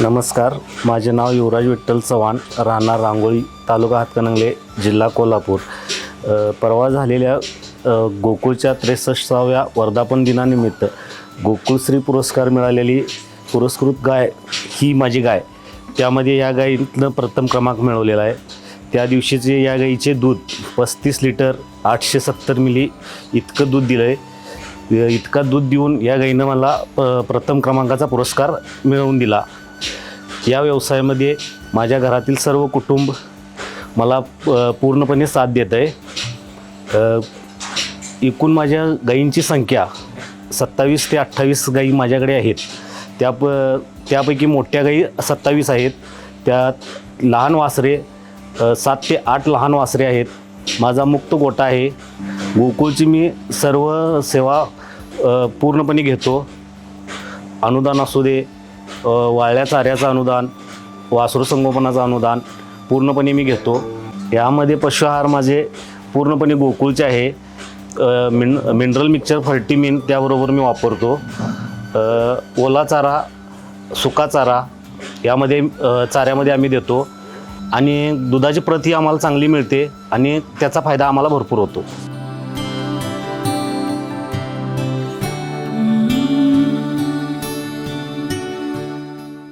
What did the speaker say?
नमस्कार, माझे नाव युवराज विठ्ठल चव्हाण, राहणार रांगोळी, तालुका हातकणंगले, जिल्हा कोल्हापूर. परवा झालेल्या गोकुळच्या 63व्या वर्धापन दिनानिमित्त गोकुळश्री पुरस्कार मिळालेली पुरस्कृत गाय ही माझी गाय. त्यामध्ये या गायीतनं प्रथम क्रमांक मिळवलेला आहे. त्या दिवशीचे या गाईचे दूध 35 लिटर 870 मिली इतकं दूध दिलं आहे. इतका दूध देऊन या गाईनं मला प्रथम क्रमांकाचा पुरस्कार मिळवून दिला. या व्यवसायामध्ये माझ्या घरातील सर्व कुटुंब मला पूर्णपणे साथ देत आहे. एकूण माझ्या गायींची संख्या 27 ते 28 गायी माझ्याकडे आहेत. त्यापैकी मोठ्या गायी 27 आहेत. त्यात लहान वासरे 7 ते 8 लहान वासरे आहेत. माझा मुक्त गोठा आहे. गोकुळची मी सर्व सेवा पूर्णपणे घेतो. अनुदान असू दे, वाळल्या चाऱ्याचं अनुदान, वासरू संगोपनाचं अनुदान पूर्णपणे मी घेतो. यामध्ये पशुआहार माझे पूर्णपणे गोकुळचे आहे. मिनरल मिक्सचर फर्टीमिन त्याबरोबर मी वापरतो. ओला चारा, सुका चारा यामध्ये चाऱ्यामध्ये आम्ही देतो आणि दुधाची प्रत ही आम्हाला चांगली मिळते आणि त्याचा फायदा आम्हाला भरपूर होतो.